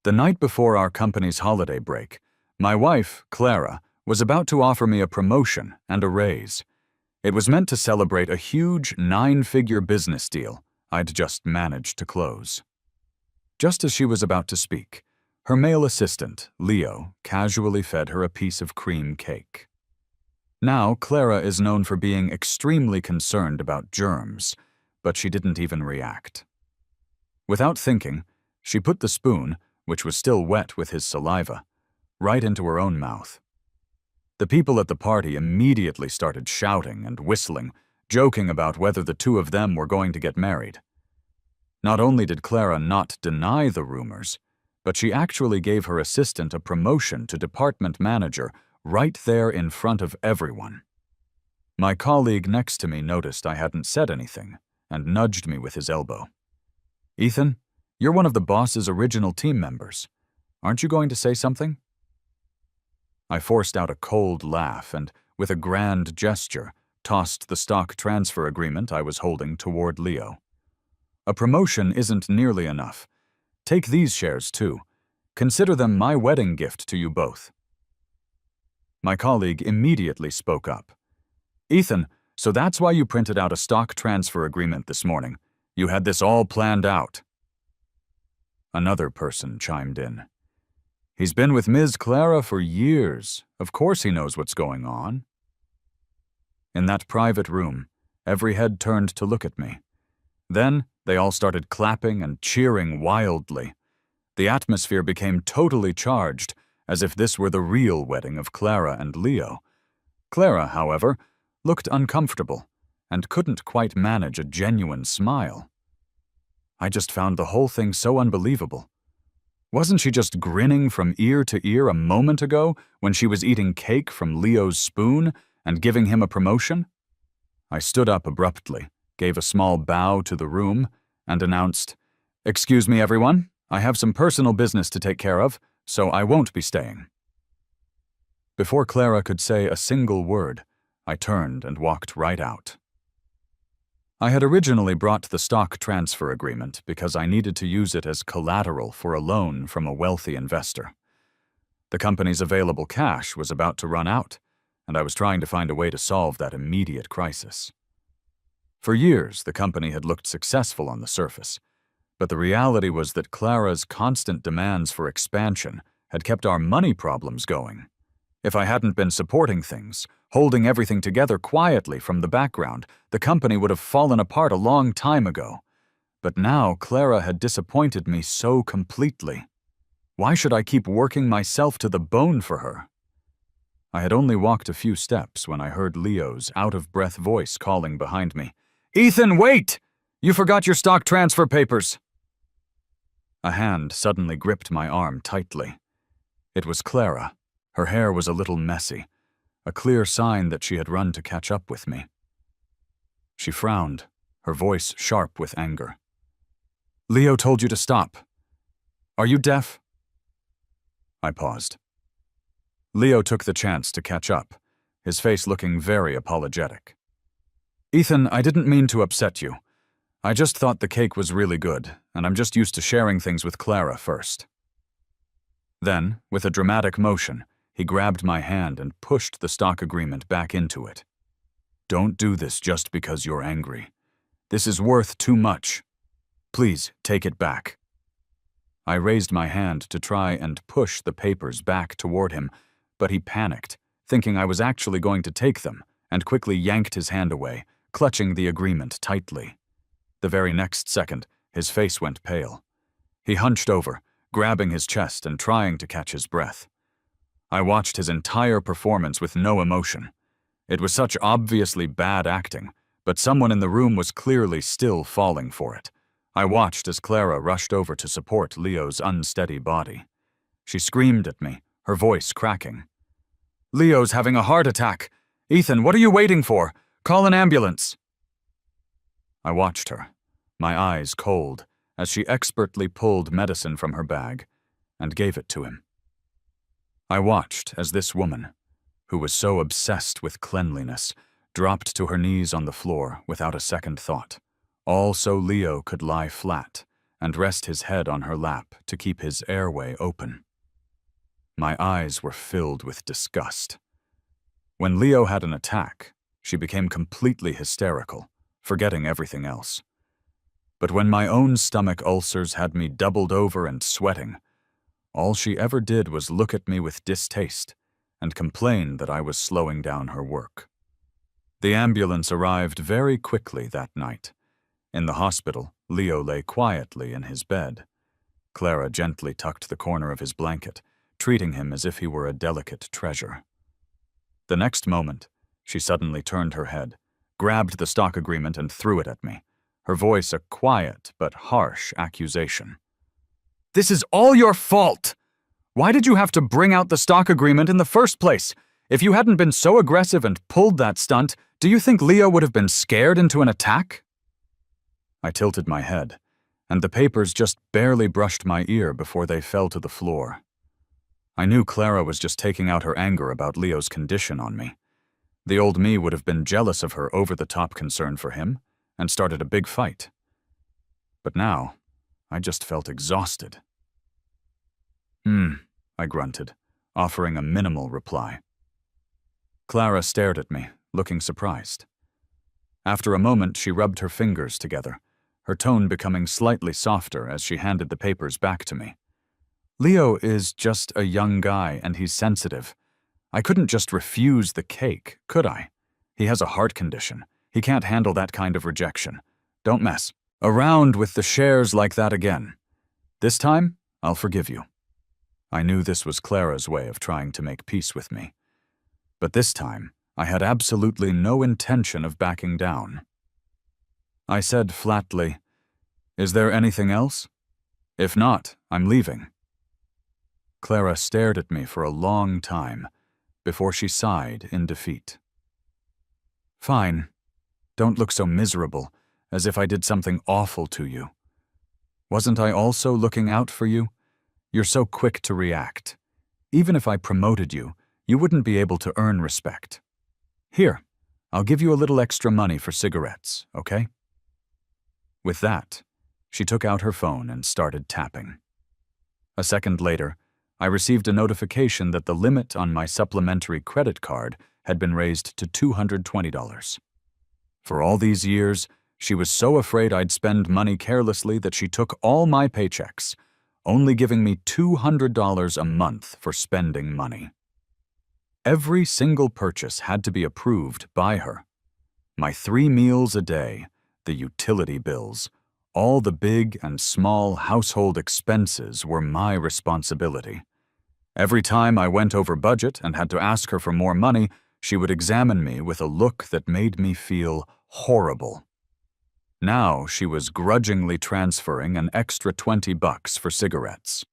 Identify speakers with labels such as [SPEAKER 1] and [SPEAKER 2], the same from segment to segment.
[SPEAKER 1] The night before our company's holiday break, my wife, Clara, was about to offer me a promotion and a raise. It was meant to celebrate a huge 9-figure business deal I'd just managed to close. Just as she was about to speak, her male assistant, Leo, casually fed her a piece of cream cake. Now, Clara is known for being extremely concerned about germs, but she didn't even react. Without thinking, she put the spoon, which was still wet with his saliva, right into her own mouth. The people at the party immediately started shouting and whistling, joking about whether the two of them were going to get married. Not only did Clara not deny the rumors, but she actually gave her assistant a promotion to department manager right there in front of everyone. My colleague next to me noticed I hadn't said anything and nudged me with his elbow. "Ethan, you're one of the boss's original team members. Aren't you going to say something?" I forced out a cold laugh and, with a grand gesture, tossed the stock transfer agreement I was holding toward Leo. "A promotion isn't nearly enough. Take these shares, too. Consider them my wedding gift to you both." My colleague immediately spoke up. "Ethan, so that's why you printed out a stock transfer agreement this morning. You had this all planned out." Another person chimed in. "He's been with Ms. Clara for years. Of course he knows what's going on." In that private room, every head turned to look at me. Then they all started clapping and cheering wildly. The atmosphere became totally charged, as if this were the real wedding of Clara and Leo. Clara, however, looked uncomfortable and couldn't quite manage a genuine smile. I just found the whole thing so unbelievable. Wasn't she just grinning from ear to ear a moment ago when she was eating cake from Leo's spoon and giving him a promotion? I stood up abruptly, gave a small bow to the room, and announced, "Excuse me, everyone. I have some personal business to take care of, so I won't be staying." Before Clara could say a single word, I turned and walked right out. I had originally brought the stock transfer agreement because I needed to use it as collateral for a loan from a wealthy investor. The company's available cash was about to run out, and I was trying to find a way to solve that immediate crisis. For years, the company had looked successful on the surface, but the reality was that Clara's constant demands for expansion had kept our money problems going. If I hadn't been supporting things, holding everything together quietly from the background, the company would have fallen apart a long time ago. But now Clara had disappointed me so completely. Why should I keep working myself to the bone for her? I had only walked a few steps when I heard Leo's out-of-breath voice calling behind me. "Ethan, wait! You forgot your stock transfer papers!" A hand suddenly gripped my arm tightly. It was Clara. Her hair was a little messy, a clear sign that she had run to catch up with me. She frowned, her voice sharp with anger. "Leo told you to stop. Are you deaf?" I paused. Leo took the chance to catch up, his face looking very apologetic. "Ethan, I didn't mean to upset you. I just thought the cake was really good, and I'm just used to sharing things with Clara first." Then, with a dramatic motion, he grabbed my hand and pushed the stock agreement back into it. "Don't do this just because you're angry. This is worth too much. Please take it back." I raised my hand to try and push the papers back toward him, but he panicked, thinking I was actually going to take them, and quickly yanked his hand away, clutching the agreement tightly. The very next second, his face went pale. He hunched over, grabbing his chest and trying to catch his breath. I watched his entire performance with no emotion. It was such obviously bad acting, but someone in the room was clearly still falling for it. I watched as Clara rushed over to support Leo's unsteady body. She screamed at me, her voice cracking. "Leo's having a heart attack! Ethan, what are you waiting for? Call an ambulance!" I watched her, my eyes cold, as she expertly pulled medicine from her bag and gave it to him. I watched as this woman, who was so obsessed with cleanliness, dropped to her knees on the floor without a second thought, all so Leo could lie flat and rest his head on her lap to keep his airway open. My eyes were filled with disgust. When Leo had an attack, she became completely hysterical, forgetting everything else. But when my own stomach ulcers had me doubled over and sweating, all she ever did was look at me with distaste and complain that I was slowing down her work. The ambulance arrived very quickly that night. In the hospital, Leo lay quietly in his bed. Clara gently tucked the corner of his blanket, treating him as if he were a delicate treasure. The next moment, she suddenly turned her head, grabbed the stock agreement and threw it at me, her voice a quiet but harsh accusation. "This is all your fault! Why did you have to bring out the stock agreement in the first place? If you hadn't been so aggressive and pulled that stunt, do you think Leo would have been scared into an attack?" I tilted my head, and the papers just barely brushed my ear before they fell to the floor. I knew Clara was just taking out her anger about Leo's condition on me. The old me would have been jealous of her over-the-top concern for him and started a big fight. But now, I just felt exhausted. I grunted, offering a minimal reply. Clara stared at me, looking surprised. After a moment, she rubbed her fingers together, her tone becoming slightly softer as she handed the papers back to me. "Leo is just a young guy and he's sensitive. I couldn't just refuse the cake, could I? He has a heart condition. He can't handle that kind of rejection. Don't mess around with the shares like that again. This time, I'll forgive you." I knew this was Clara's way of trying to make peace with me. But this time, I had absolutely no intention of backing down. I said flatly, "Is there anything else? If not, I'm leaving." Clara stared at me for a long time before she sighed in defeat. "Fine. Don't look so miserable, as if I did something awful to you. Wasn't I also looking out for you? You're so quick to react. Even if I promoted you, you wouldn't be able to earn respect. Here, I'll give you a little extra money for cigarettes, okay?" With that, she took out her phone and started tapping. A second later, I received a notification that the limit on my supplementary credit card had been raised to $220. For all these years, she was so afraid I'd spend money carelessly that she took all my paychecks, only giving me $200 a month for spending money. Every single purchase had to be approved by her. My 3 meals a day, the utility bills, all the big and small household expenses were my responsibility. Every time I went over budget and had to ask her for more money, she would examine me with a look that made me feel horrible. Now she was grudgingly transferring an extra $20 for cigarettes.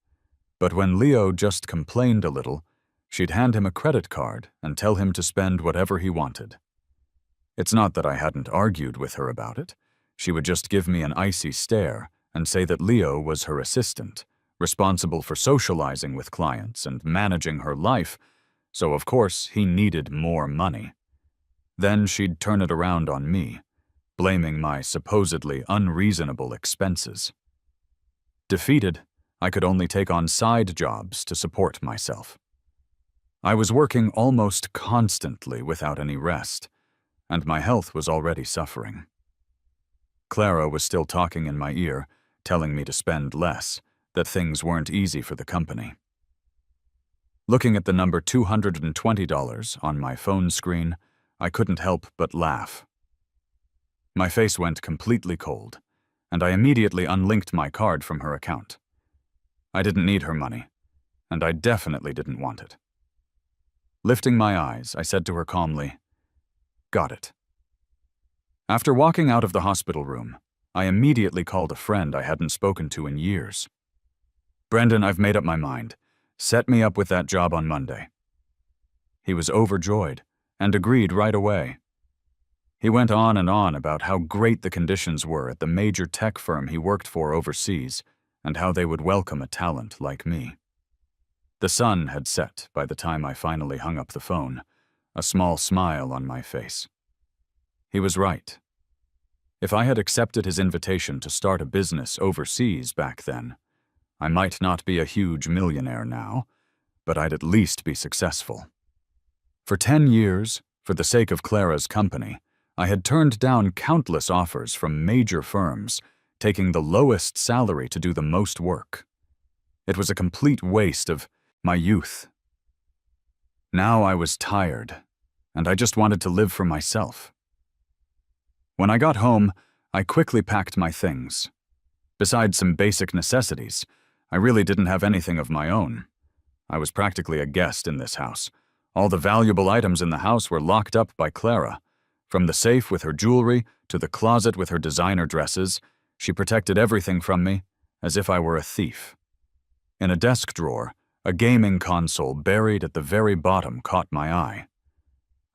[SPEAKER 1] But when Leo just complained a little, she'd hand him a credit card and tell him to spend whatever he wanted. It's not that I hadn't argued with her about it. She would just give me an icy stare and say that Leo was her assistant, responsible for socializing with clients and managing her life, so of course he needed more money. Then she'd turn it around on me, blaming my supposedly unreasonable expenses. Defeated, I could only take on side jobs to support myself. I was working almost constantly without any rest, and my health was already suffering. Clara was still talking in my ear, telling me to spend less, that things weren't easy for the company. Looking at the number $220 on my phone screen, I couldn't help but laugh. My face went completely cold, and I immediately unlinked my card from her account. I didn't need her money, and I definitely didn't want it. Lifting my eyes, I said to her calmly, "Got it." After walking out of the hospital room, I immediately called a friend I hadn't spoken to in years. "Brendan, I've made up my mind. Set me up with that job on Monday." He was overjoyed and agreed right away. He went on and on about how great the conditions were at the major tech firm he worked for overseas and how they would welcome a talent like me. The sun had set by the time I finally hung up the phone, a small smile on my face. He was right. If I had accepted his invitation to start a business overseas back then, I might not be a huge millionaire now, but I'd at least be successful. For 10 years, for the sake of Clara's company, I had turned down countless offers from major firms, taking the lowest salary to do the most work. It was a complete waste of my youth. Now I was tired, and I just wanted to live for myself. When I got home, I quickly packed my things. Besides some basic necessities, I really didn't have anything of my own. I was practically a guest in this house. All the valuable items in the house were locked up by Clara. From the safe with her jewelry to the closet with her designer dresses, she protected everything from me as if I were a thief. In a desk drawer, a gaming console buried at the very bottom caught my eye.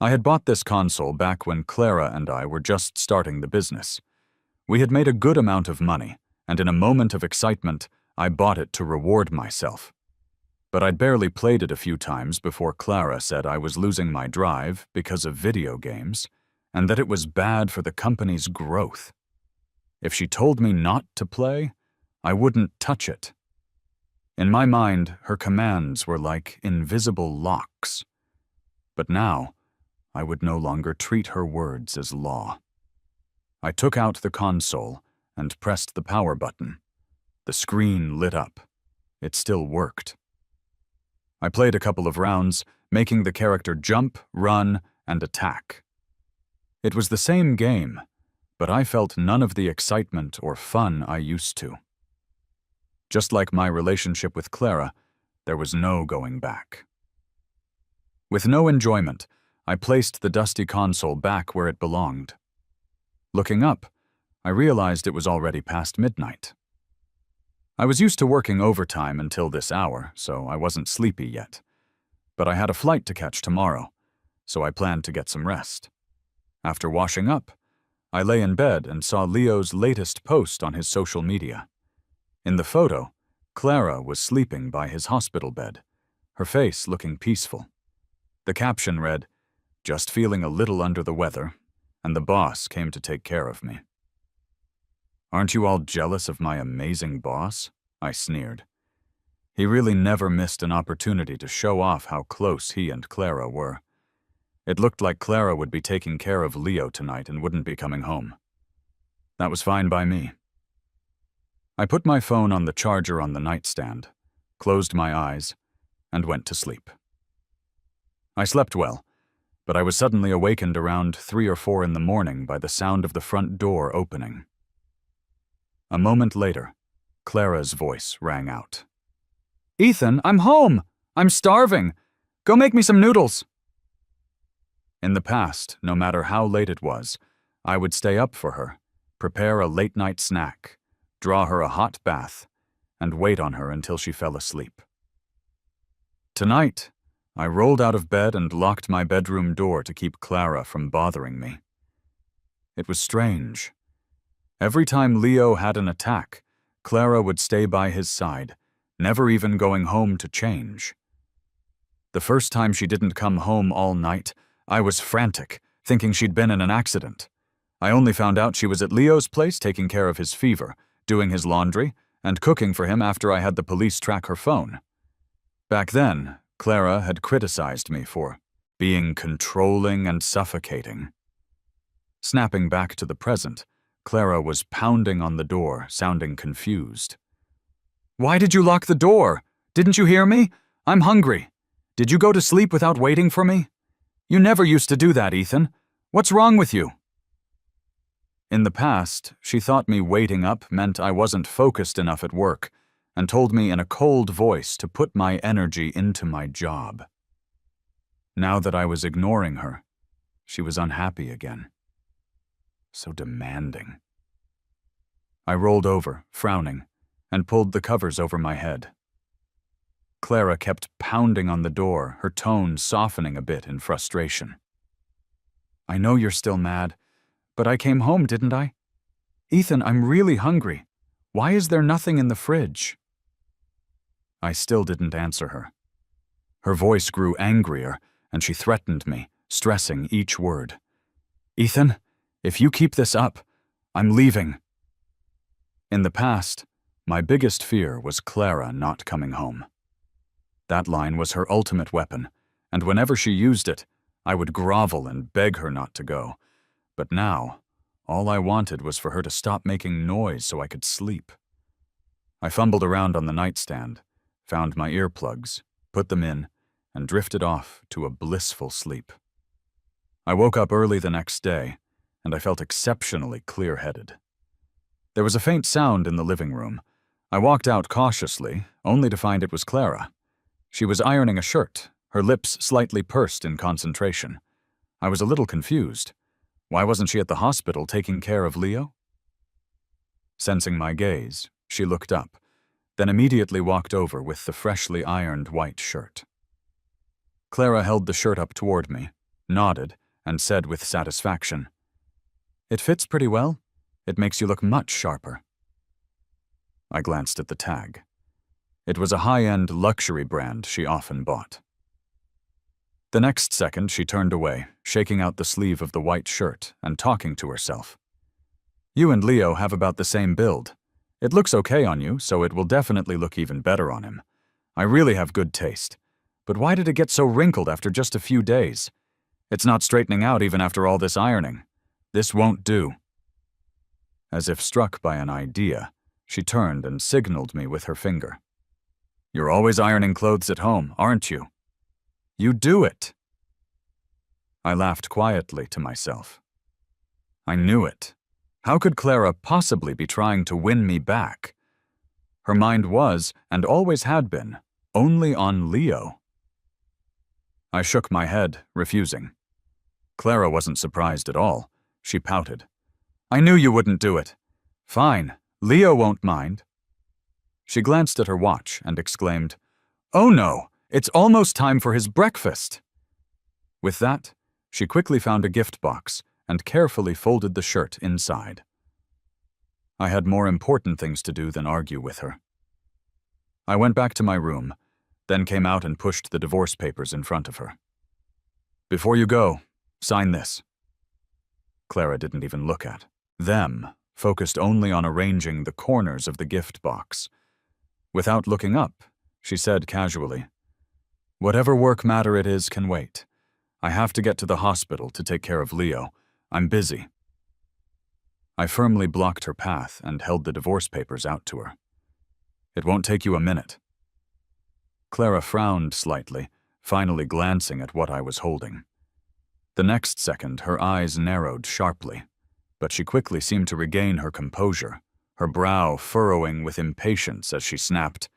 [SPEAKER 1] I had bought this console back when Clara and I were just starting the business. We had made a good amount of money, and in a moment of excitement, I bought it to reward myself. But I'd barely played it a few times before Clara said I was losing my drive because of video games, and that it was bad for the company's growth. If she told me not to play, I wouldn't touch it. In my mind, her commands were like invisible locks. But now, I would no longer treat her words as law. I took out the console and pressed the power button. The screen lit up. It still worked. I played a couple of rounds, making the character jump, run, and attack. It was the same game, but I felt none of the excitement or fun I used to. Just like my relationship with Clara, there was no going back. With no enjoyment, I placed the dusty console back where it belonged. Looking up, I realized it was already past midnight. I was used to working overtime until this hour, so I wasn't sleepy yet. But I had a flight to catch tomorrow, so I planned to get some rest. After washing up, I lay in bed and saw Leo's latest post on his social media. In the photo, Clara was sleeping by his hospital bed, her face looking peaceful. The caption read, "Just feeling a little under the weather, and the boss came to take care of me." "Aren't you all jealous of my amazing boss?" I sneered. He really never missed an opportunity to show off how close he and Clara were. It looked like Clara would be taking care of Leo tonight and wouldn't be coming home. That was fine by me. I put my phone on the charger on the nightstand, closed my eyes, and went to sleep. I slept well, but I was suddenly awakened around 3 or 4 in the morning by the sound of the front door opening. A moment later, Clara's voice rang out. "Ethan, I'm home! I'm starving! Go make me some noodles!" In the past, no matter how late it was, I would stay up for her, prepare a late-night snack, draw her a hot bath, and wait on her until she fell asleep. Tonight, I rolled out of bed and locked my bedroom door to keep Clara from bothering me. It was strange. Every time Leo had an attack, Clara would stay by his side, never even going home to change. The first time she didn't come home all night, I was frantic, thinking she'd been in an accident. I only found out she was at Leo's place taking care of his fever, doing his laundry, and cooking for him after I had the police track her phone. Back then, Clara had criticized me for being controlling and suffocating. Snapping back to the present, Clara was pounding on the door, sounding confused. "Why did you lock the door? Didn't you hear me? I'm hungry. Did you go to sleep without waiting for me? You never used to do that, Ethan. What's wrong with you?" In the past, she thought me waiting up meant I wasn't focused enough at work, and told me in a cold voice to put my energy into my job. Now that I was ignoring her, she was unhappy again. So demanding. I rolled over, frowning, and pulled the covers over my head. Clara kept pounding on the door, her tone softening a bit in frustration. "I know you're still mad, but I came home, didn't I? Ethan, I'm really hungry. Why is there nothing in the fridge?" I still didn't answer her. Her voice grew angrier, and she threatened me, stressing each word. "Ethan, if you keep this up, I'm leaving." In the past, my biggest fear was Clara not coming home. That line was her ultimate weapon, and whenever she used it, I would grovel and beg her not to go. But now, all I wanted was for her to stop making noise so I could sleep. I fumbled around on the nightstand, found my earplugs, put them in, and drifted off to a blissful sleep. I woke up early the next day, and I felt exceptionally clear-headed. There was a faint sound in the living room. I walked out cautiously, only to find it was Clara. She was ironing a shirt, her lips slightly pursed in concentration. I was a little confused. Why wasn't she at the hospital taking care of Leo? Sensing my gaze, she looked up, then immediately walked over with the freshly ironed white shirt. Clara held the shirt up toward me, nodded, and said with satisfaction, "It fits pretty well. It makes you look much sharper." I glanced at the tag. It was a high-end luxury brand she often bought. The next second, she turned away, shaking out the sleeve of the white shirt and talking to herself. "You and Leo have about the same build. It looks okay on you, so it will definitely look even better on him. I really have good taste. But why did it get so wrinkled after just a few days? It's not straightening out even after all this ironing. This won't do." As if struck by an idea, she turned and signaled me with her finger. "You're always ironing clothes at home, aren't you?" "You do it." I laughed quietly to myself. I knew it. How could Clara possibly be trying to win me back? Her mind was, and always had been, only on Leo. I shook my head, refusing. Clara wasn't surprised at all. She pouted. "I knew you wouldn't do it." "Fine, Leo won't mind." She glanced at her watch and exclaimed, "Oh no, it's almost time for his breakfast." With that, she quickly found a gift box and carefully folded the shirt inside. I had more important things to do than argue with her. I went back to my room, then came out and pushed the divorce papers in front of her. "Before you go, sign this." Clara didn't even look at them, focused only on arranging the corners of the gift box. Without looking up, she said casually, "Whatever work matter it is can wait. I have to get to the hospital to take care of Leo. I'm busy." I firmly blocked her path and held the divorce papers out to her. "It won't take you a minute." Clara frowned slightly, finally glancing at what I was holding. The next second, her eyes narrowed sharply, but she quickly seemed to regain her composure, her brow furrowing with impatience as she snapped,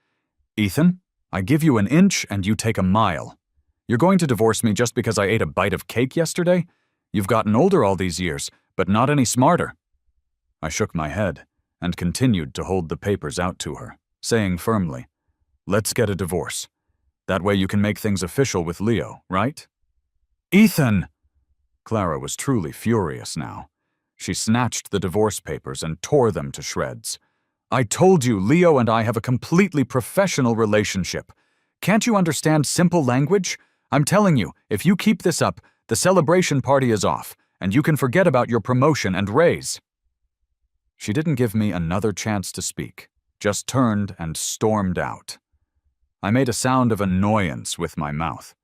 [SPEAKER 1] "Ethan, I give you an inch and you take a mile. You're going to divorce me just because I ate a bite of cake yesterday? You've gotten older all these years, but not any smarter." I shook my head and continued to hold the papers out to her, saying firmly, "Let's get a divorce. That way you can make things official with Leo, right?" "Ethan!" Clara was truly furious now. She snatched the divorce papers and tore them to shreds. "I told you Leo and I have a completely professional relationship. Can't you understand simple language? I'm telling you, if you keep this up, the celebration party is off, and you can forget about your promotion and raise." She didn't give me another chance to speak, just turned and stormed out. I made a sound of annoyance with my mouth.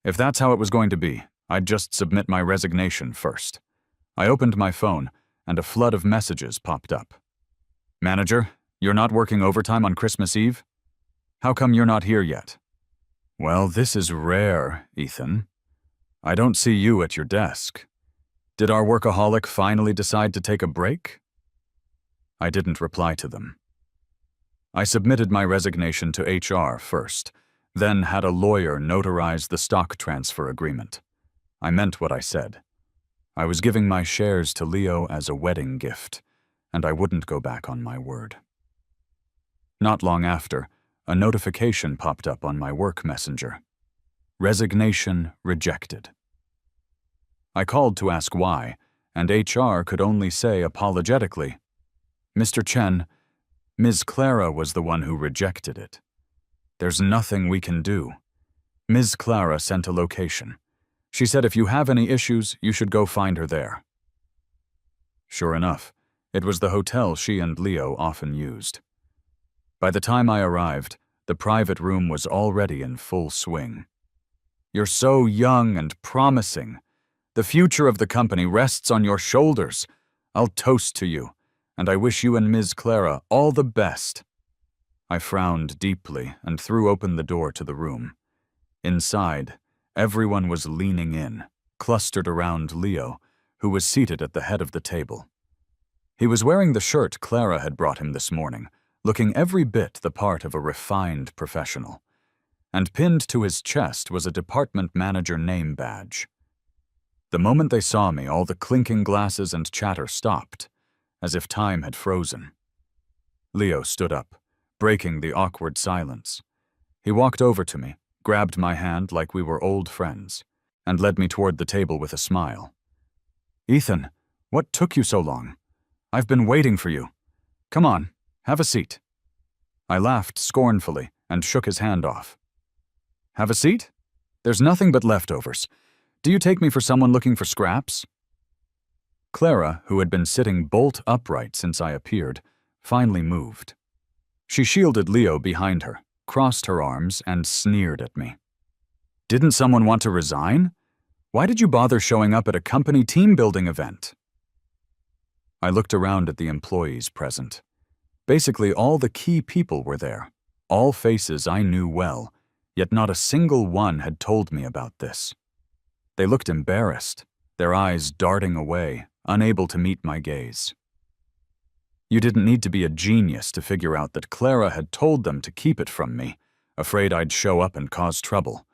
[SPEAKER 1] If that's how it was going to be, I'd just submit my resignation first. I opened my phone, and a flood of messages popped up. "Manager, you're not working overtime on Christmas Eve? How come you're not here yet?" "Well, this is rare, Ethan. I don't see you at your desk. Did our workaholic finally decide to take a break?" I didn't reply to them. I submitted my resignation to HR first, then had a lawyer notarize the stock transfer agreement. I meant what I said. I was giving my shares to Leo as a wedding gift, and I wouldn't go back on my word. Not long after, a notification popped up on my work messenger. Resignation rejected. I called to ask why, and HR could only say apologetically, "Mr. Chen, Ms. Clara was the one who rejected it. There's nothing we can do. Ms. Clara sent a location. She said if you have any issues, you should go find her there." Sure enough, It was the hotel she and Leo often used. By the time I arrived, the private room was already in full swing. "You're so young and promising. The future of the company rests on your shoulders. I'll toast to you, and I wish you and Ms. Clara all the best." I frowned deeply and threw open the door to the room. Inside, everyone was leaning in, clustered around Leo, who was seated at the head of the table. He was wearing the shirt Clara had brought him this morning, looking every bit the part of a refined professional. And pinned to his chest was a department manager name badge. The moment they saw me, all the clinking glasses and chatter stopped, as if time had frozen. Leo stood up, breaking the awkward silence. He walked over to me, grabbed my hand like we were old friends, and led me toward the table with a smile. "Ethan, what took you so long? I've been waiting for you. Come on, have a seat." I laughed scornfully and shook his hand off. "Have a seat? There's nothing but leftovers. Do you take me for someone looking for scraps?" Clara, who had been sitting bolt upright since I appeared, finally moved. She shielded Leo behind her, crossed her arms, and sneered at me. "Didn't someone want to resign? Why did you bother showing up at a company team-building event?" I looked around at the employees present. Basically, all the key people were there, all faces I knew well, yet not a single one had told me about this. They looked embarrassed, their eyes darting away, unable to meet my gaze. You didn't need to be a genius to figure out that Clara had told them to keep it from me, afraid I'd show up and cause trouble.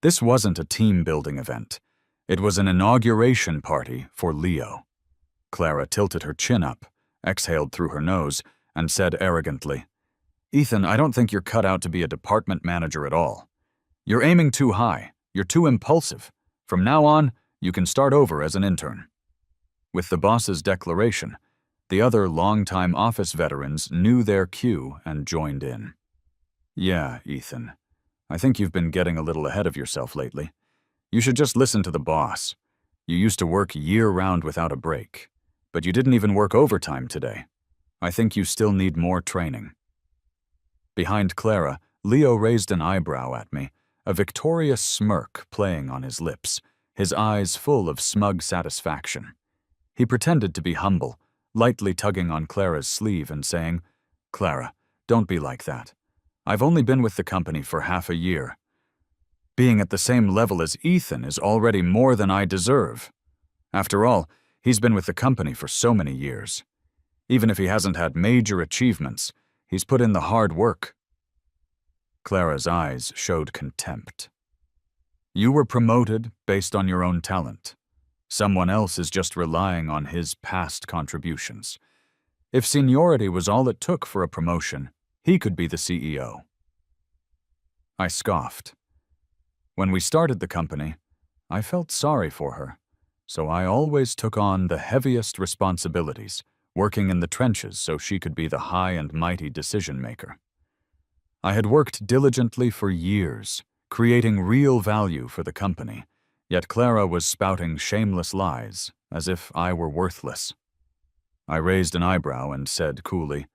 [SPEAKER 1] This wasn't a team-building event. It was an inauguration party for Leo. Clara tilted her chin up, exhaled through her nose, and said arrogantly, "Ethan, I don't think you're cut out to be a department manager at all. You're aiming too high. You're too impulsive. From now on, you can start over as an intern." With the boss's declaration, the other longtime office veterans knew their cue and joined in. "Yeah, Ethan, I think you've been getting a little ahead of yourself lately. You should just listen to the boss. You used to work year-round without a break, but you didn't even work overtime today. I think you still need more training." Behind Clara, Leo raised an eyebrow at me, a victorious smirk playing on his lips, his eyes full of smug satisfaction. He pretended to be humble, lightly tugging on Clara's sleeve and saying, "Clara, don't be like that. I've only been with the company for half a year. Being at the same level as Ethan is already more than I deserve. After all, he's been with the company for so many years. Even if he hasn't had major achievements, he's put in the hard work." Clara's eyes showed contempt. "You were promoted based on your own talent. Someone else is just relying on his past contributions. If seniority was all it took for a promotion, he could be the CEO." I scoffed. When we started the company, I felt sorry for her, so I always took on the heaviest responsibilities, working in the trenches so she could be the high and mighty decision-maker. I had worked diligently for years, creating real value for the company, yet Clara was spouting shameless lies, as if I were worthless. I raised an eyebrow and said coolly,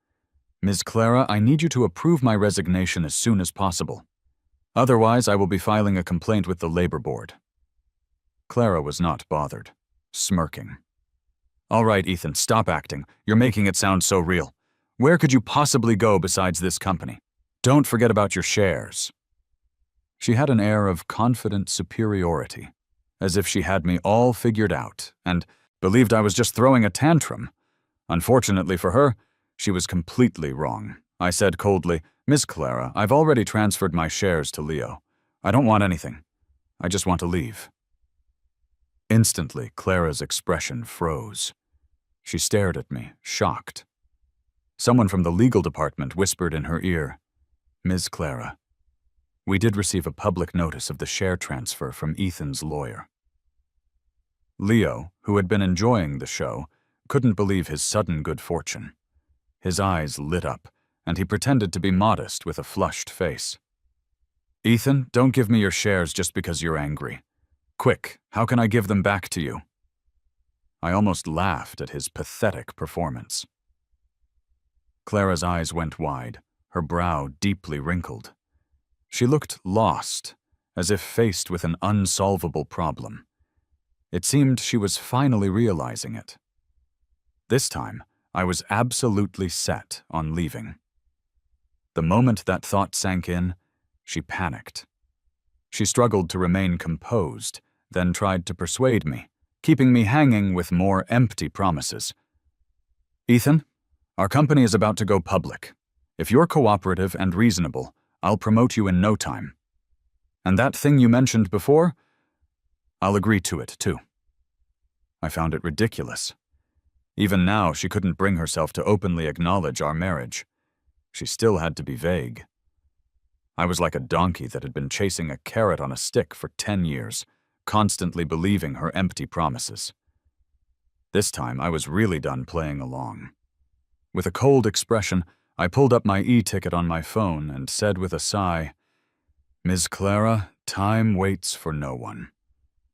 [SPEAKER 1] "Ms. Clara, I need you to approve my resignation as soon as possible. Otherwise, I will be filing a complaint with the labor board." Clara was not bothered, smirking. "All right, Ethan, stop acting. You're making it sound so real. Where could you possibly go besides this company? Don't forget about your shares." She had an air of confident superiority, as if she had me all figured out and believed I was just throwing a tantrum. Unfortunately for her, she was completely wrong. I said coldly, "Miss Clara, I've already transferred my shares to Leo. I don't want anything. I just want to leave." Instantly, Clara's expression froze. She stared at me, shocked. Someone from the legal department whispered in her ear, "Ms. Clara, we did receive a public notice of the share transfer from Ethan's lawyer." Leo, who had been enjoying the show, couldn't believe his sudden good fortune. His eyes lit up, and he pretended to be modest with a flushed face. "Ethan, don't give me your shares just because you're angry. Quick, how can I give them back to you?" I almost laughed at his pathetic performance. Clara's eyes went wide, her brow deeply wrinkled. She looked lost, as if faced with an unsolvable problem. It seemed she was finally realizing it. This time, I was absolutely set on leaving. The moment that thought sank in, she panicked. She struggled to remain composed, then tried to persuade me, keeping me hanging with more empty promises. "Ethan, our company is about to go public. If you're cooperative and reasonable, I'll promote you in no time. And that thing you mentioned before, I'll agree to it, too." I found it ridiculous. Even now, she couldn't bring herself to openly acknowledge our marriage. She still had to be vague. I was like a donkey that had been chasing a carrot on a stick for 10 years, constantly believing her empty promises. This time, I was really done playing along. With a cold expression, I pulled up my e-ticket on my phone and said with a sigh, "Ms. Clara, time waits for no one.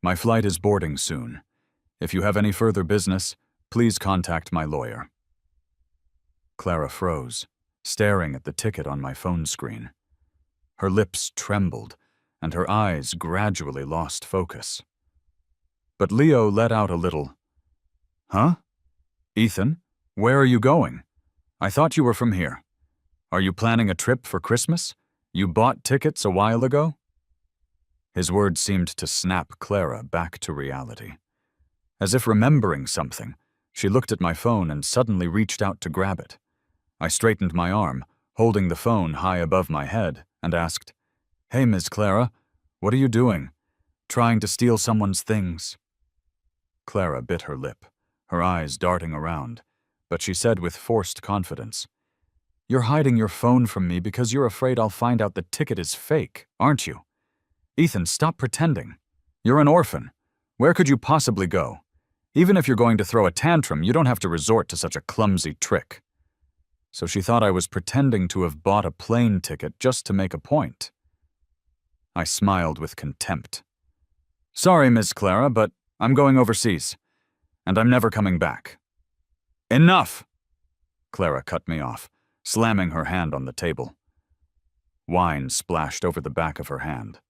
[SPEAKER 1] My flight is boarding soon. If you have any further business, please contact my lawyer." Clara froze, staring at the ticket on my phone screen. Her lips trembled, and her eyes gradually lost focus. But Leo let out a little, "Huh? Ethan, where are you going? I thought you were from here. Are you planning a trip for Christmas? You bought tickets a while ago?" His words seemed to snap Clara back to reality. As if remembering something, she looked at my phone and suddenly reached out to grab it. I straightened my arm, holding the phone high above my head, and asked, "Hey, Ms. Clara, what are you doing? Trying to steal someone's things?" Clara bit her lip, her eyes darting around, but she said with forced confidence, "You're hiding your phone from me because you're afraid I'll find out the ticket is fake, aren't you? Ethan, stop pretending. You're an orphan. Where could you possibly go? Even if you're going to throw a tantrum, you don't have to resort to such a clumsy trick." So she thought I was pretending to have bought a plane ticket just to make a point. I smiled with contempt. "Sorry, Ms. Clara, but I'm going overseas, and I'm never coming back." "Enough!" Clara cut me off, slamming her hand on the table. Wine splashed over the back of her hand.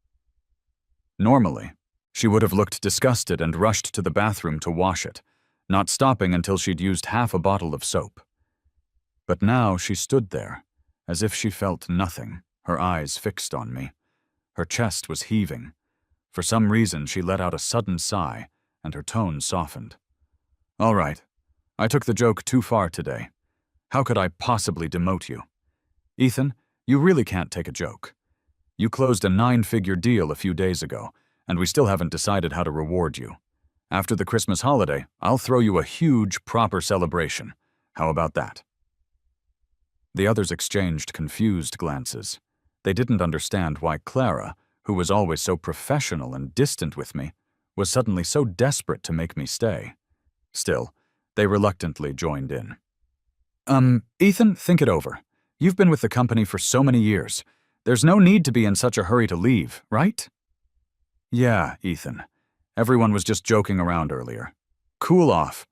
[SPEAKER 1] Normally, she would have looked disgusted and rushed to the bathroom to wash it, not stopping until she'd used half a bottle of soap. But now she stood there, as if she felt nothing, her eyes fixed on me. Her chest was heaving. For some reason, she let out a sudden sigh, and her tone softened. "All right, I took the joke too far today. How could I possibly demote you? Ethan, you really can't take a joke. You closed a 9-figure deal a few days ago, and we still haven't decided how to reward you. After the Christmas holiday, I'll throw you a huge, proper celebration. How about that?" The others exchanged confused glances. They didn't understand why Clara, who was always so professional and distant with me, was suddenly so desperate to make me stay. Still, they reluctantly joined in. Ethan, think it over. You've been with the company for so many years. There's no need to be in such a hurry to leave, right?" "Yeah, Ethan. Everyone was just joking around earlier. Cool off.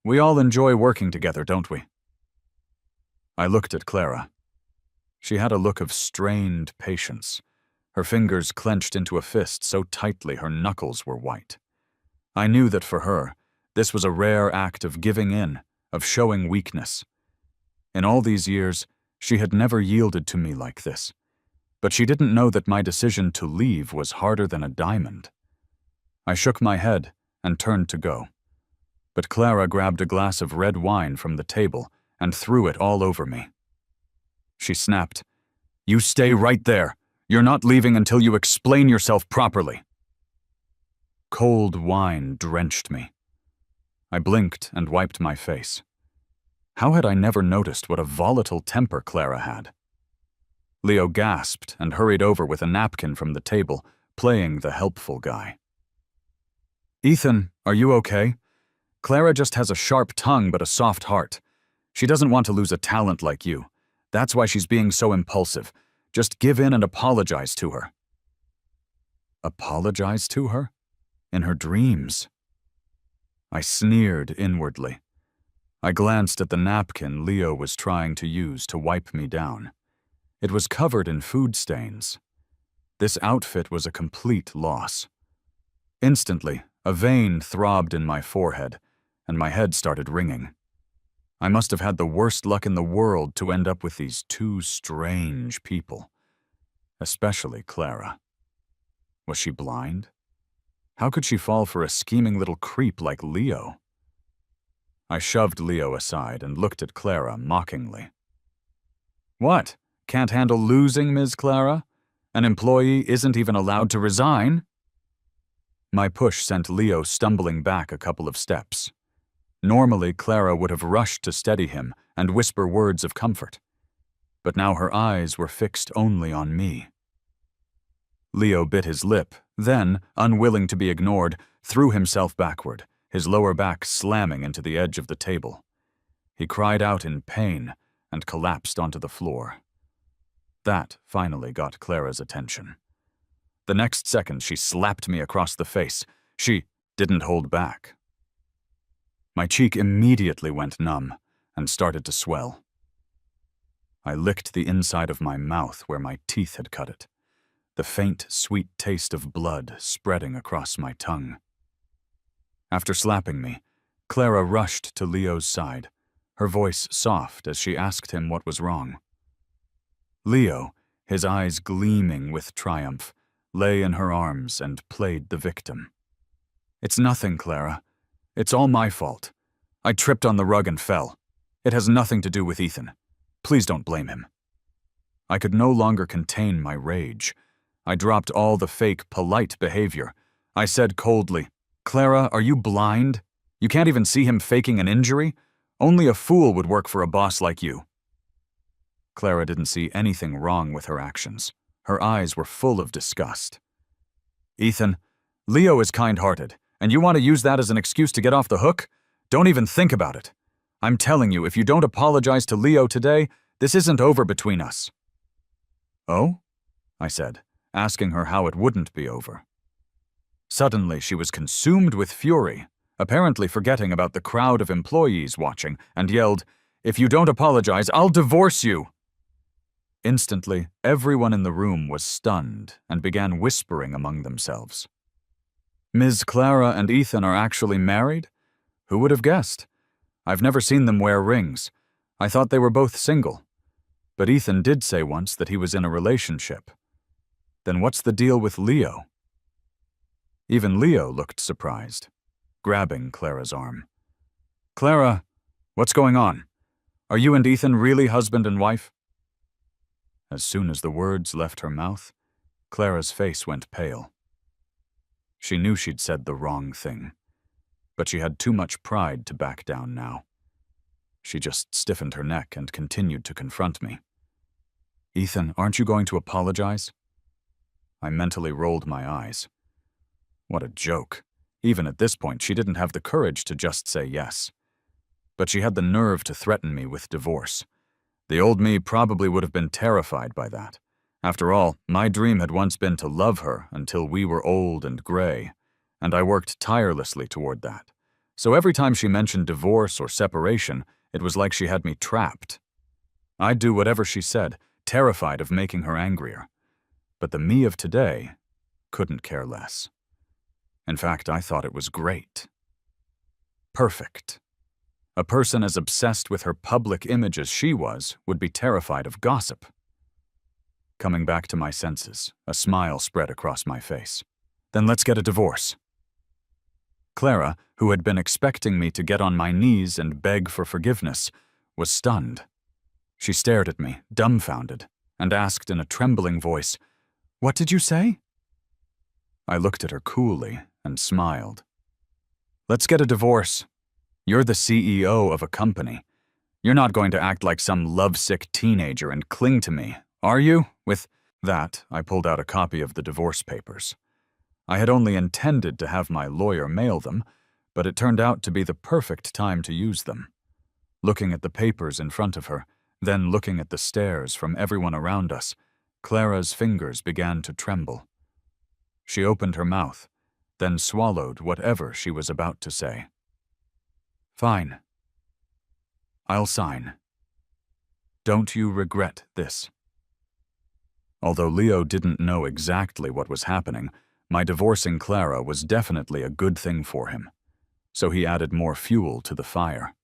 [SPEAKER 1] We all enjoy working together, don't we?" I looked at Clara. She had a look of strained patience. Her fingers clenched into a fist so tightly her knuckles were white. I knew that for her, this was a rare act of giving in, of showing weakness. In all these years, she had never yielded to me like this. But she didn't know that my decision to leave was harder than a diamond. I shook my head and turned to go. But Clara grabbed a glass of red wine from the table and threw it all over me. She snapped, "You stay right there. You're not leaving until you explain yourself properly." Cold wine drenched me. I blinked and wiped my face. How had I never noticed what a volatile temper Clara had? Leo gasped and hurried over with a napkin from the table, playing the helpful guy. "Ethan, are you okay? Clara just has a sharp tongue but a soft heart. She doesn't want to lose a talent like you. That's why she's being so impulsive. Just give in and apologize to her." Apologize to her? In her dreams. I sneered inwardly. I glanced at the napkin Leo was trying to use to wipe me down. It was covered in food stains. This outfit was a complete loss. Instantly, a vein throbbed in my forehead, and my head started ringing. I must have had the worst luck in the world to end up with these two strange people. Especially Clara. Was she blind? How could she fall for a scheming little creep like Leo? I shoved Leo aside and looked at Clara mockingly. What? Can't handle losing, Ms. Clara? An employee isn't even allowed to resign? My push sent Leo stumbling back a couple of steps. Normally, Clara would have rushed to steady him and whisper words of comfort. But now her eyes were fixed only on me. Leo bit his lip, then, unwilling to be ignored, threw himself backward, his lower back slamming into the edge of the table. He cried out in pain and collapsed onto the floor. That finally got Clara's attention. The next second, she slapped me across the face. She didn't hold back. My cheek immediately went numb and started to swell. I licked the inside of my mouth where my teeth had cut it, the faint, sweet taste of blood spreading across my tongue. After slapping me, Clara rushed to Leo's side, her voice soft as she asked him what was wrong. Leo, his eyes gleaming with triumph, lay in her arms and played the victim. "It's nothing, Clara. It's all my fault. I tripped on the rug and fell. It has nothing to do with Ethan. Please don't blame him." I could no longer contain my rage. I dropped all the fake, polite behavior. I said coldly, "Clara, are you blind? You can't even see him faking an injury? Only a fool would work for a boss like you." Clara didn't see anything wrong with her actions. Her eyes were full of disgust. "Ethan, Leo is kind-hearted, and you want to use that as an excuse to get off the hook? Don't even think about it. I'm telling you, if you don't apologize to Leo today, this isn't over between us." "Oh?" I said, asking her how it wouldn't be over. Suddenly, she was consumed with fury, apparently forgetting about the crowd of employees watching, and yelled, "If you don't apologize, I'll divorce you!" Instantly, everyone in the room was stunned and began whispering among themselves. "Ms. Clara and Ethan are actually married? Who would have guessed? I've never seen them wear rings. I thought they were both single. But Ethan did say once that he was in a relationship. Then what's the deal with Leo?" Even Leo looked surprised, grabbing Clara's arm. "Clara, what's going on? Are you and Ethan really husband and wife?" As soon as the words left her mouth, Clara's face went pale. She knew she'd said the wrong thing, but she had too much pride to back down now. She just stiffened her neck and continued to confront me. "Ethan, aren't you going to apologize?" I mentally rolled my eyes. What a joke. Even at this point, she didn't have the courage to just say yes. But she had the nerve to threaten me with divorce. The old me probably would have been terrified by that. After all, my dream had once been to love her until we were old and gray, and I worked tirelessly toward that. So every time she mentioned divorce or separation, it was like she had me trapped. I'd do whatever she said, terrified of making her angrier. But the me of today couldn't care less. In fact, I thought it was great. Perfect. A person as obsessed with her public image as she was would be terrified of gossip. Coming back to my senses, a smile spread across my face. "Then let's get a divorce." Clara, who had been expecting me to get on my knees and beg for forgiveness, was stunned. She stared at me, dumbfounded, and asked in a trembling voice, "What did you say?" I looked at her coolly and smiled. "Let's get a divorce. You're the CEO of a company. You're not going to act like some lovesick teenager and cling to me, are you?" With that, I pulled out a copy of the divorce papers. I had only intended to have my lawyer mail them, but it turned out to be the perfect time to use them. Looking at the papers in front of her, then looking at the stares from everyone around us, Clara's fingers began to tremble. She opened her mouth, then swallowed whatever she was about to say. Fine. I'll sign. Don't you regret this? Although Leo didn't know exactly what was happening, my divorcing Clara was definitely a good thing for him. So he added more fuel to the fire.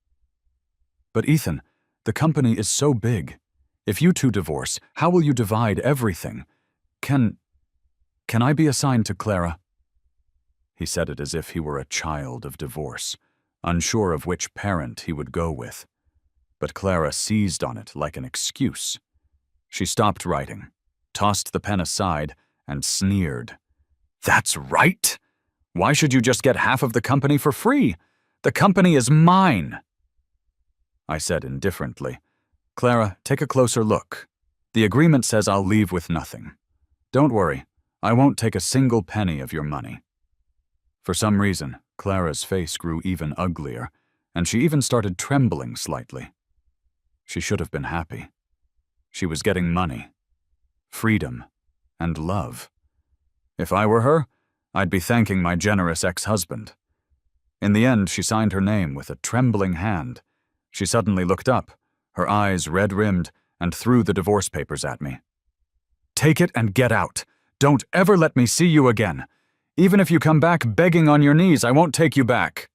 [SPEAKER 1] But Ethan, the company is so big. If you two divorce, how will you divide everything? Can I be assigned to Clara? He said it as if he were a child of divorce, unsure of which parent he would go with. But Clara seized on it like an excuse. She stopped writing, tossed the pen aside, and sneered. That's right! Why should you just get half of the company for free? The company is mine! I said indifferently, Clara, take a closer look. The agreement says I'll leave with nothing. Don't worry, I won't take a single penny of your money. For some reason, Clara's face grew even uglier, and she even started trembling slightly. She should have been happy. She was getting money, freedom, and love. If I were her, I'd be thanking my generous ex-husband. In the end, she signed her name with a trembling hand. She suddenly looked up, her eyes red-rimmed, and threw the divorce papers at me. Take it and get out. Don't ever let me see you again. Even if you come back begging on your knees, I won't take you back.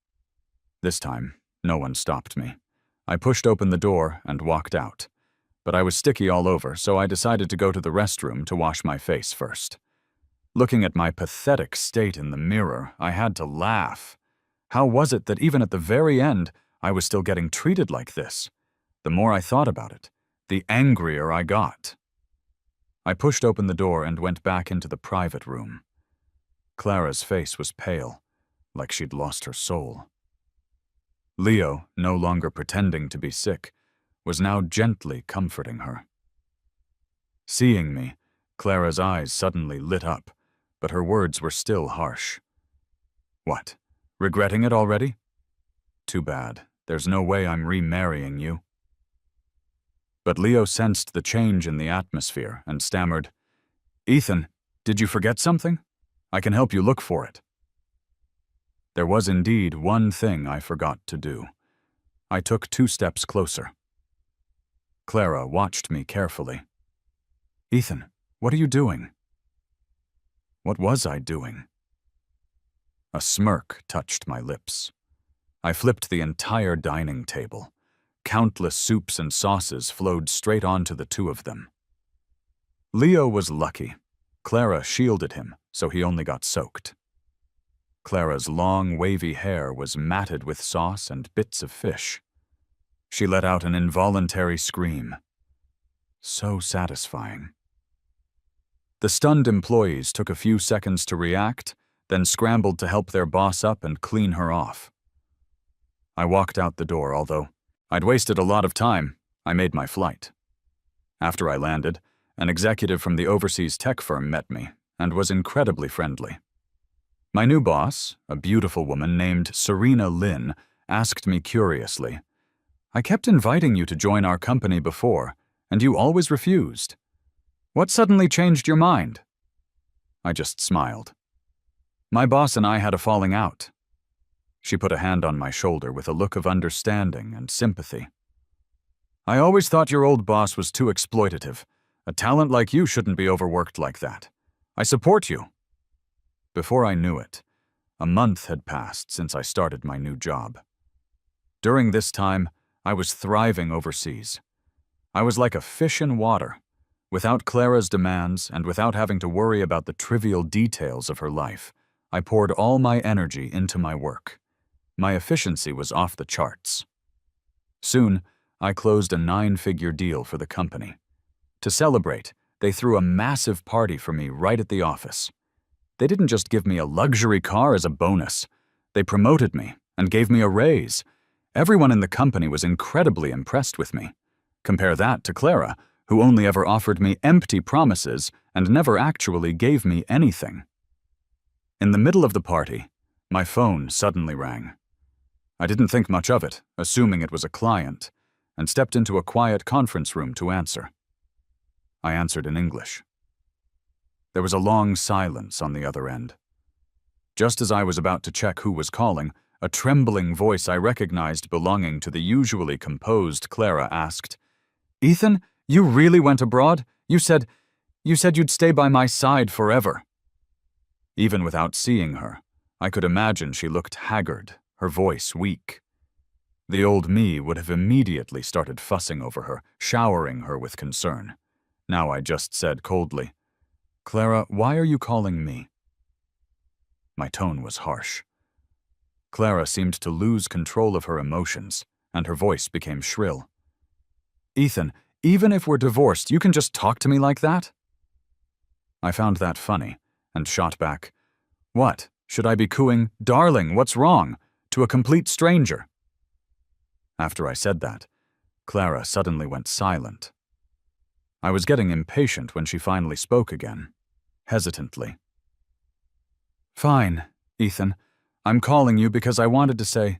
[SPEAKER 1] This time, no one stopped me. I pushed open the door and walked out. But I was sticky all over, so I decided to go to the restroom to wash my face first. Looking at my pathetic state in the mirror, I had to laugh. How was it that even at the very end, I was still getting treated like this? The more I thought about it, the angrier I got. I pushed open the door and went back into the private room. Clara's face was pale, like she'd lost her soul. Leo, no longer pretending to be sick, was now gently comforting her. Seeing me, Clara's eyes suddenly lit up, but her words were still harsh. What, regretting it already? Too bad, there's no way I'm remarrying you. But Leo sensed the change in the atmosphere and stammered, Ethan, did you forget something? I can help you look for it. There was indeed one thing I forgot to do. I took 2 steps closer. Clara watched me carefully. Ethan, what are you doing? What was I doing? A smirk touched my lips. I flipped the entire dining table. Countless soups and sauces flowed straight onto the 2 of them. Leo was lucky. Clara shielded him, so he only got soaked. Clara's long, wavy hair was matted with sauce and bits of fish. She let out an involuntary scream. So satisfying. The stunned employees took a few seconds to react, then scrambled to help their boss up and clean her off. I walked out the door, although I'd wasted a lot of time. I made my flight. After I landed, an executive from the overseas tech firm met me and was incredibly friendly. My new boss, a beautiful woman named Serena Lynn, asked me curiously, I kept inviting you to join our company before, and you always refused. What suddenly changed your mind? I just smiled. My boss and I had a falling out. She put a hand on my shoulder with a look of understanding and sympathy. I always thought your old boss was too exploitative. A talent like you shouldn't be overworked like that. I support you. Before I knew it, a month had passed since I started my new job. During this time, I was thriving overseas. I was like a fish in water, without Clara's demands and without having to worry about the trivial details of her life. I poured all my energy into my work. My efficiency was off the charts. Soon, I closed a 9-figure deal for the company. To celebrate, they threw a massive party for me right at the office. They didn't just give me a luxury car as a bonus. They promoted me and gave me a raise. Everyone in the company was incredibly impressed with me. Compare that to Clara, who only ever offered me empty promises and never actually gave me anything. In the middle of the party, my phone suddenly rang. I didn't think much of it, assuming it was a client, and stepped into a quiet conference room to answer. I answered in English. There was a long silence on the other end. Just as I was about to check who was calling, a trembling voice I recognized belonging to the usually composed Clara asked, "Ethan, you really went abroad? You said you'd stay by my side forever." Even without seeing her, I could imagine she looked haggard, her voice weak. The old me would have immediately started fussing over her, showering her with concern. Now I just said coldly, "Clara, why are you calling me?" My tone was harsh. Clara seemed to lose control of her emotions, and her voice became shrill. "Ethan, even if we're divorced, you can just talk to me like that?" I found that funny, and shot back, "What, should I be cooing, 'Darling, what's wrong?' to a complete stranger?" After I said that, Clara suddenly went silent. I was getting impatient when she finally spoke again, hesitantly. "Fine, Ethan. I'm calling you because I wanted to say,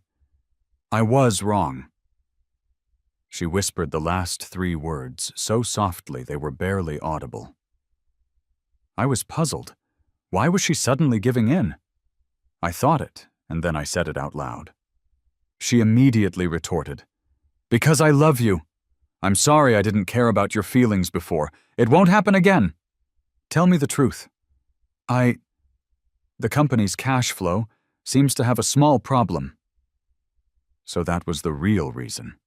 [SPEAKER 1] I was wrong." She whispered the last 3 words so softly they were barely audible. I was puzzled. Why was she suddenly giving in? I thought it, and then I said it out loud. She immediately retorted, "Because I love you. I'm sorry I didn't care about your feelings before. It won't happen again. Tell me the truth. The company's cash flow seems to have a small problem." So that was the real reason.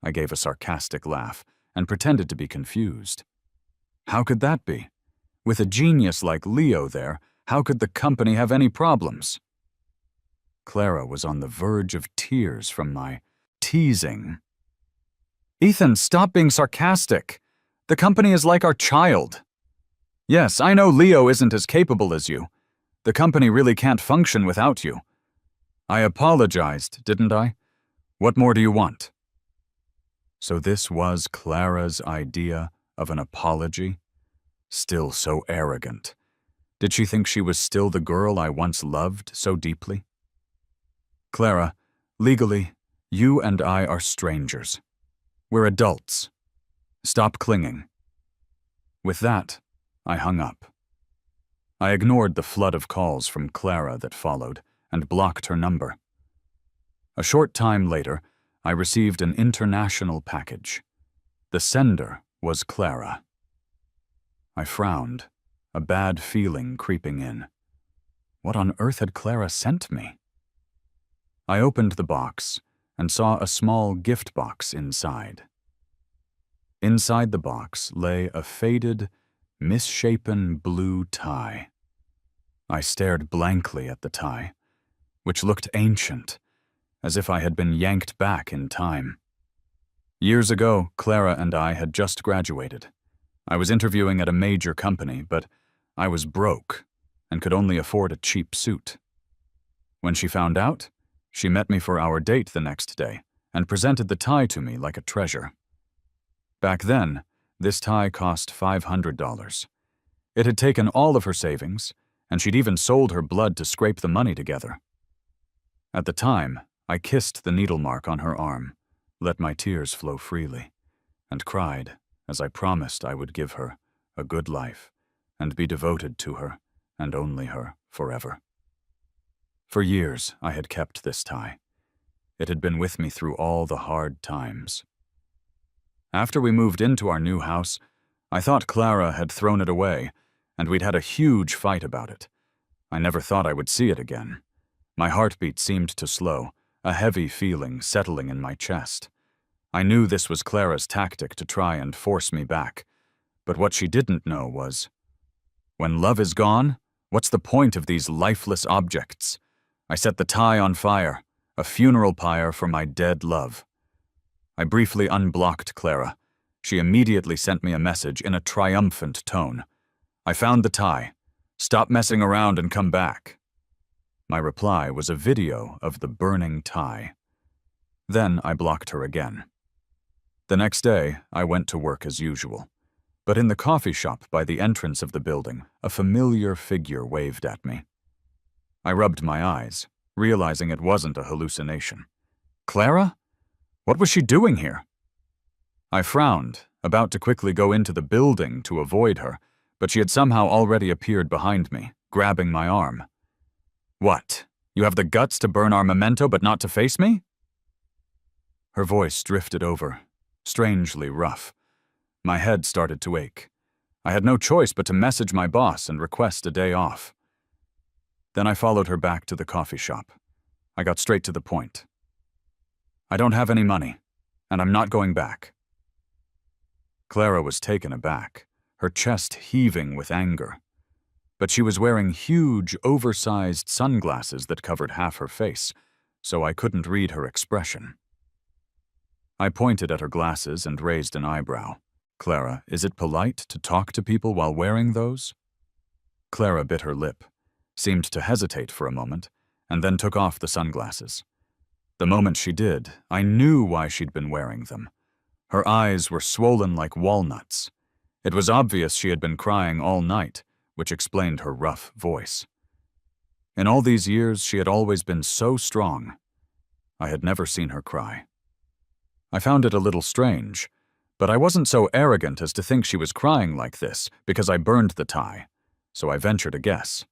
[SPEAKER 1] I gave a sarcastic laugh and pretended to be confused. How could that be? With a genius like Leo there, how could the company have any problems? Clara was on the verge of tears from my teasing. "Ethan, stop being sarcastic. The company is like our child. Yes, I know Leo isn't as capable as you. The company really can't function without you. I apologized, didn't I? What more do you want?" So this was Clara's idea of an apology? Still so arrogant. Did she think she was still the girl I once loved so deeply? "Clara, legally, you and I are strangers. We're adults. Stop clinging." With that, I hung up. I ignored the flood of calls from Clara that followed and blocked her number. A short time later, I received an international package. The sender was Clara. I frowned, a bad feeling creeping in. What on earth had Clara sent me? I opened the box and saw a small gift box inside. Inside the box lay a faded, misshapen blue tie. I stared blankly at the tie, which looked ancient, as if I had been yanked back in time. Years ago, Clara and I had just graduated. I was interviewing at a major company, but I was broke and could only afford a cheap suit. When she found out, she met me for our date the next day and presented the tie to me like a treasure. Back then, this tie cost $500. It had taken all of her savings, and she'd even sold her blood to scrape the money together. At the time, I kissed the needle mark on her arm, let my tears flow freely, and cried as I promised I would give her a good life and be devoted to her and only her forever. For years, I had kept this tie. It had been with me through all the hard times. After we moved into our new house, I thought Clara had thrown it away, and we'd had a huge fight about it. I never thought I would see it again. My heartbeat seemed to slow, a heavy feeling settling in my chest. I knew this was Clara's tactic to try and force me back, but what she didn't know was, when love is gone, what's the point of these lifeless objects? I set the tie on fire, a funeral pyre for my dead love. I briefly unblocked Clara. She immediately sent me a message in a triumphant tone. "I found the tie. Stop messing around and come back." My reply was a video of the burning tie. Then I blocked her again. The next day, I went to work as usual. But in the coffee shop by the entrance of the building, a familiar figure waved at me. I rubbed my eyes, realizing it wasn't a hallucination. Clara? What was she doing here? I frowned, about to quickly go into the building to avoid her, but she had somehow already appeared behind me, grabbing my arm. "What? You have the guts to burn our memento but not to face me? Her voice drifted over, strangely rough. My head started to ache. I had no choice but to message my boss and request a day off. Then I followed her back to the coffee shop. I got straight to the point. I don't have any money, and I'm not going back. Clara was taken aback, her chest heaving with anger. But she was wearing huge, oversized sunglasses that covered half her face, so I couldn't read her expression. I pointed at her glasses and raised an eyebrow. Clara, is it polite to talk to people while wearing those? Clara bit her lip, seemed to hesitate for a moment, and then took off the sunglasses. The moment she did, I knew why she'd been wearing them. Her eyes were swollen like walnuts. It was obvious she had been crying all night, which explained her rough voice. In all these years, she had always been so strong. I had never seen her cry. I found it a little strange, but I wasn't so arrogant as to think she was crying like this because I burned the tie, so I ventured a guess.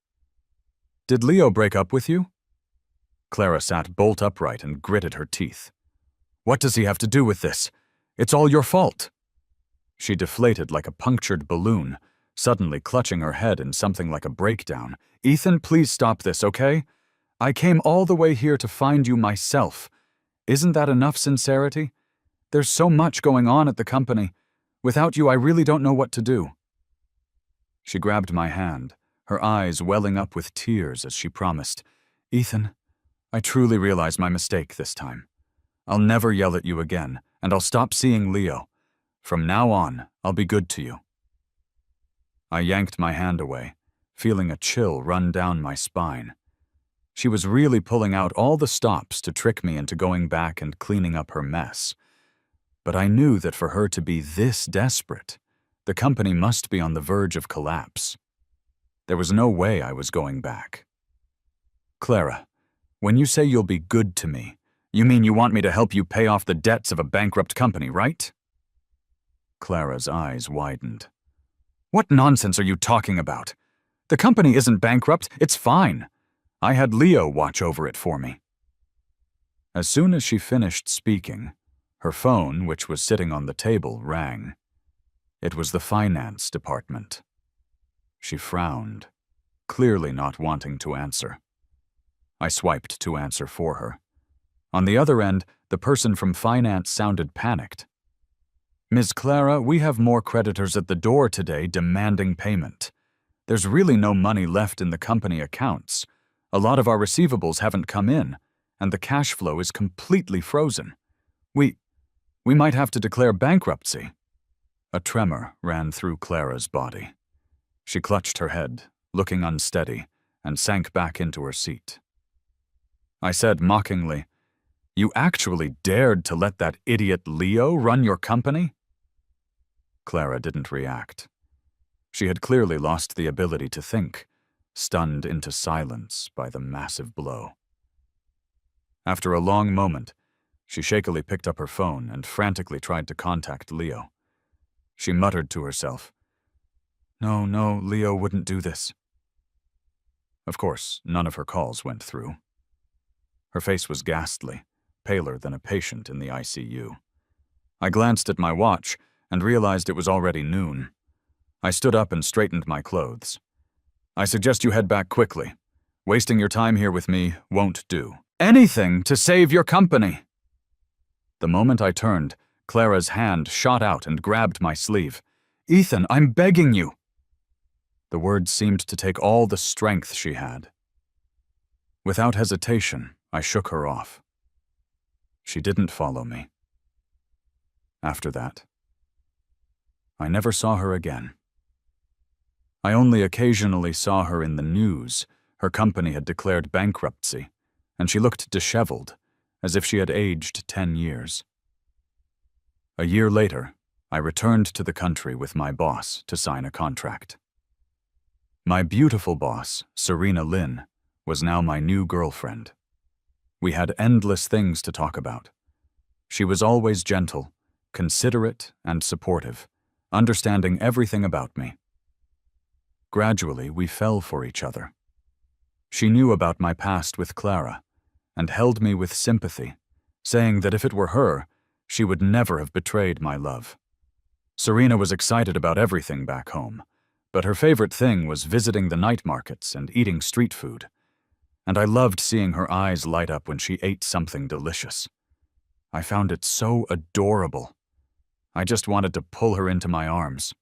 [SPEAKER 1] Did Leo break up with you? Clara sat bolt upright and gritted her teeth. What does he have to do with this? It's all your fault. She deflated like a punctured balloon, suddenly clutching her head in something like a breakdown. Ethan, please stop this, okay? I came all the way here to find you myself. Isn't that enough sincerity? There's so much going on at the company. Without you, I really don't know what to do. She grabbed my hand, her eyes welling up with tears as she promised, Ethan, I truly realize my mistake this time. I'll never yell at you again, and I'll stop seeing Leo. From now on, I'll be good to you. I yanked my hand away, feeling a chill run down my spine. She was really pulling out all the stops to trick me into going back and cleaning up her mess. But I knew that for her to be this desperate, the company must be on the verge of collapse. There was no way I was going back. Clara, when you say you'll be good to me, you mean you want me to help you pay off the debts of a bankrupt company, right? Clara's eyes widened. What nonsense are you talking about? The company isn't bankrupt, it's fine. I had Leo watch over it for me. As soon as she finished speaking, her phone, which was sitting on the table, rang. It was the finance department. She frowned, clearly not wanting to answer. I swiped to answer for her. On the other end, the person from finance sounded panicked. Ms. Clara, we have more creditors at the door today demanding payment. There's really no money left in the company accounts. A lot of our receivables haven't come in, and the cash flow is completely frozen. We might have to declare bankruptcy. A tremor ran through Clara's body. She clutched her head, looking unsteady, and sank back into her seat. I said mockingly, You actually dared to let that idiot Leo run your company? Clara didn't react. She had clearly lost the ability to think, stunned into silence by the massive blow. After a long moment, she shakily picked up her phone and frantically tried to contact Leo. She muttered to herself, No, Leo wouldn't do this. Of course, none of her calls went through. Her face was ghastly, paler than a patient in the ICU. I glanced at my watch and realized it was already noon. I stood up and straightened my clothes. I suggest you head back quickly. Wasting your time here with me won't do. Anything to save your company! The moment I turned, Clara's hand shot out and grabbed my sleeve. Ethan, I'm begging you! The words seemed to take all the strength she had. Without hesitation, I shook her off. She didn't follow me. After that, I never saw her again. I only occasionally saw her in the news. Her company had declared bankruptcy, and she looked disheveled, as if she had aged 10 years. A year later, I returned to the country with my boss to sign a contract. My beautiful boss, Serena Lynn, was now my new girlfriend. We had endless things to talk about. She was always gentle, considerate, and supportive, understanding everything about me. Gradually, we fell for each other. She knew about my past with Clara and held me with sympathy, saying that if it were her, she would never have betrayed my love. Serena was excited about everything back home, but her favorite thing was visiting the night markets and eating street food. And I loved seeing her eyes light up when she ate something delicious. I found it so adorable. I just wanted to pull her into my arms.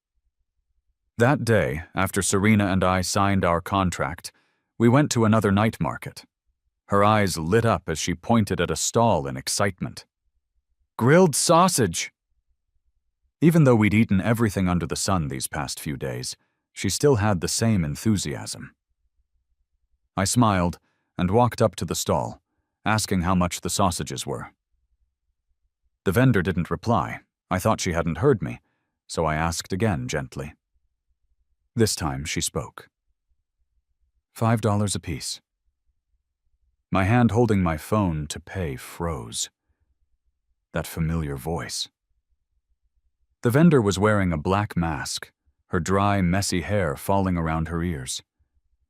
[SPEAKER 1] That day, after Serena and I signed our contract, we went to another night market. Her eyes lit up as she pointed at a stall in excitement. Grilled sausage! Even though we'd eaten everything under the sun these past few days, she still had the same enthusiasm. I smiled and walked up to the stall, asking how much the sausages were. The vendor didn't reply. I thought she hadn't heard me, so I asked again gently. This time she spoke. $5 apiece. My hand holding my phone to pay froze. That familiar voice. The vendor was wearing a black mask, her dry, messy hair falling around her ears.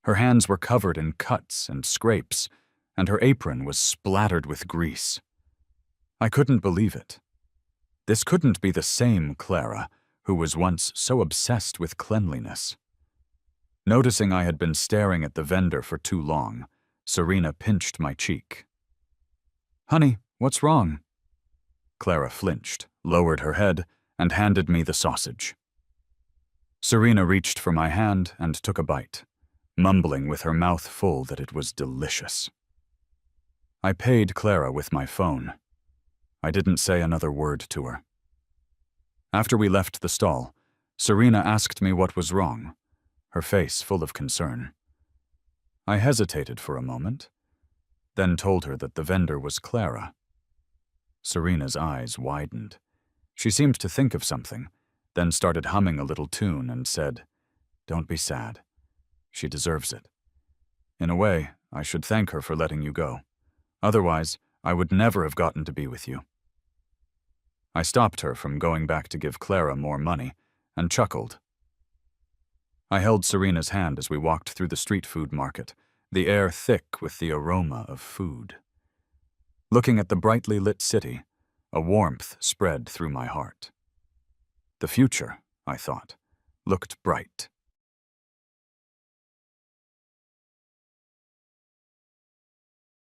[SPEAKER 1] Her hands were covered in cuts and scrapes, and her apron was splattered with grease. I couldn't believe it. This couldn't be the same Clara who was once so obsessed with cleanliness. Noticing I had been staring at the vendor for too long, Serena pinched my cheek. Honey, what's wrong? Clara flinched, lowered her head, and handed me the sausage. Serena reached for my hand and took a bite, mumbling with her mouth full that it was delicious. I paid Clara with my phone. I didn't say another word to her. After we left the stall, Serena asked me what was wrong, her face full of concern. I hesitated for a moment, then told her that the vendor was Clara. Serena's eyes widened. She seemed to think of something, then started humming a little tune and said, "Don't be sad. She deserves it. In a way, I should thank her for letting you go. Otherwise, I would never have gotten to be with you." I stopped her from going back to give Clara more money and chuckled. I held Serena's hand as we walked through the street food market, the air thick with the aroma of food. Looking at the brightly lit city, a warmth spread through my heart. The future, I thought, looked bright.